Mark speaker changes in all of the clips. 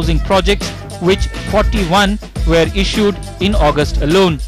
Speaker 1: housing projects, which 41 were issued in August alone.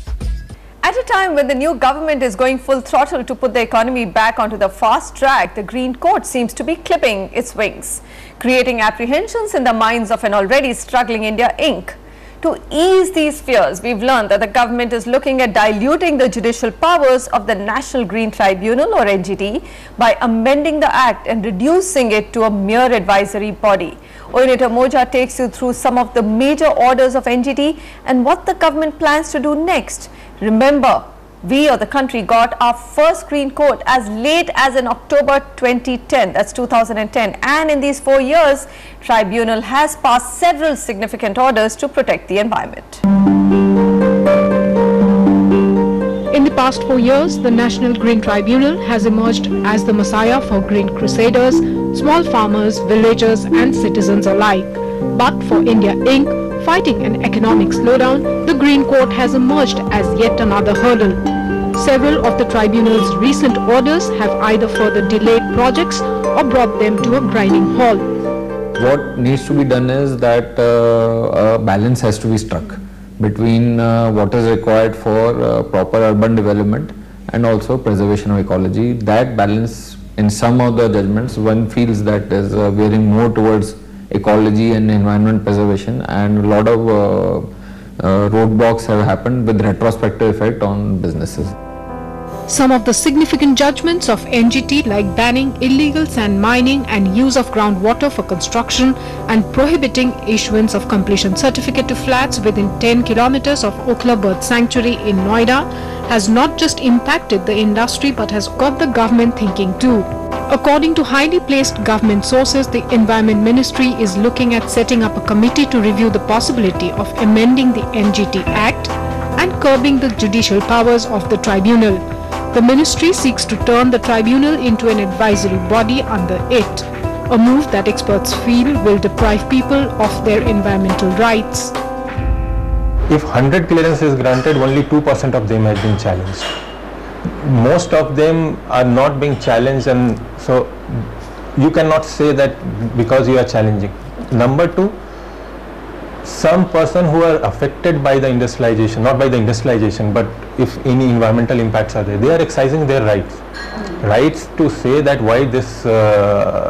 Speaker 2: At a time when the new government is going full throttle to put the economy back onto the fast track, the Green Court seems to be clipping its wings, creating apprehensions in the minds of an already struggling India Inc. To ease these fears, we've learned that the government is looking at diluting the judicial powers of the National Green Tribunal or NGT by amending the Act and reducing it to a mere advisory body. Oinita Moja takes you through some of the major orders of NGT and what the government plans to do next. Remember, we or the country got our first Green Court as late as in October 2010, that's 2010, and in these 4 years, Tribunal has passed several significant orders to protect the environment.
Speaker 3: In the past 4 years, the National Green Tribunal has emerged as the messiah for green crusaders, small farmers, villagers and citizens alike. But for India Inc., fighting an economic slowdown, the Green Court has emerged as yet another hurdle. Several of the tribunal's recent orders have either further delayed projects or brought them to a grinding halt.
Speaker 4: What needs to be done is that a balance has to be struck between what is required for proper urban development and also preservation of ecology. That balance, in some of the judgments, one feels that is veering more towards ecology and environment preservation, and a lot of roadblocks have happened with retrospective effect on businesses.
Speaker 3: Some of the significant judgments of NGT, like banning illegal sand mining and use of groundwater for construction and prohibiting issuance of completion certificate to flats within 10 kilometers of Okhla Bird Sanctuary in Noida, has not just impacted the industry but has got the government thinking too. According to highly placed government sources, the Environment Ministry is looking at setting up a committee to review the possibility of amending the NGT Act and curbing the judicial powers of the tribunal. The ministry seeks to turn the tribunal into an advisory body under it, a move that experts feel will deprive people of their environmental rights.
Speaker 5: If 100 clearance is granted, only 2% of them have been challenged. Most of them are not being challenged, and so you cannot say that because you are challenging. Number two, some person who are affected by the industrialization, not by the industrialization, but if any environmental impacts are there, they are exercising their rights to say that why this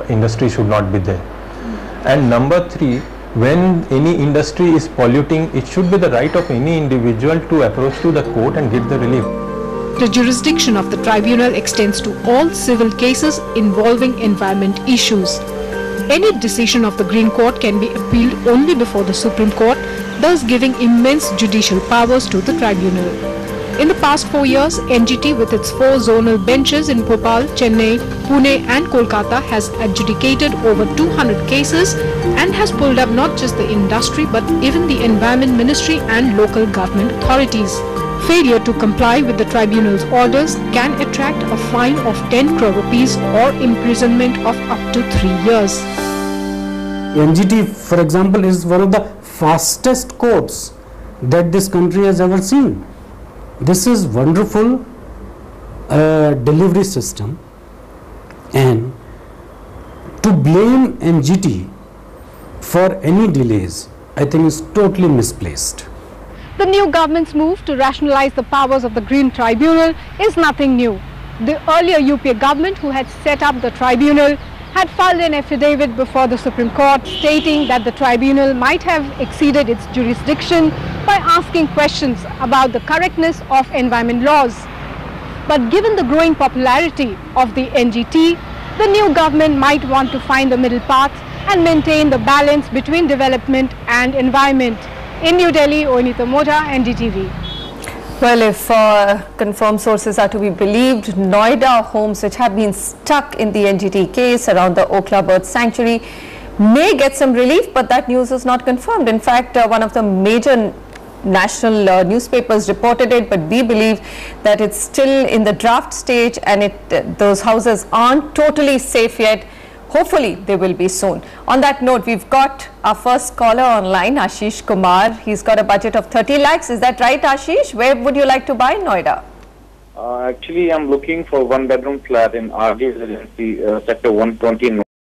Speaker 5: industry should not be there. And number three, when any industry is polluting, it should be the right of any individual to approach to the court and get the relief.
Speaker 3: The jurisdiction of the tribunal extends to all civil cases involving environment issues. Any decision of the Green Court can be appealed only before the Supreme Court, thus giving immense judicial powers to the tribunal. In the past 4 years, NGT with its 4 zonal benches in Bhopal, Chennai, Pune and Kolkata has adjudicated over 200 cases and has pulled up not just the industry but even the Environment Ministry and local government authorities. Failure to comply with the tribunal's orders can attract a fine of 10 crore rupees or imprisonment of up to 3 years.
Speaker 6: NGT, for example, is one of the fastest courts that this country has ever seen. This is wonderful delivery system, and to blame NGT for any delays, I think is totally misplaced.
Speaker 3: The new government's move to rationalize the powers of the Green Tribunal is nothing new. The earlier UPA government, who had set up the tribunal, had filed an affidavit before the Supreme Court stating that the tribunal might have exceeded its jurisdiction by asking questions about the correctness of environment laws. But given the growing popularity of the NGT, the new government might want to find the middle path and maintain the balance between development and environment. In New Delhi, Oinita Moja, NDTV.
Speaker 2: Well, if confirmed sources are to be believed, Noida homes which have been stuck in the NGT case around the Okhla Bird Sanctuary may get some relief, but that news is not confirmed. In fact, one of the major national newspapers reported it, but we believe that it's still in the draft stage and those houses aren't totally safe yet. Hopefully they will be soon. On that note, we've got our first caller online, Ashish Kumar. He's got a budget of 30 lakhs. Is that right, Ashish? Where would you like to buy in Noida?
Speaker 7: Actually, I'm looking for one-bedroom flat in RD Residency, Sector 120 in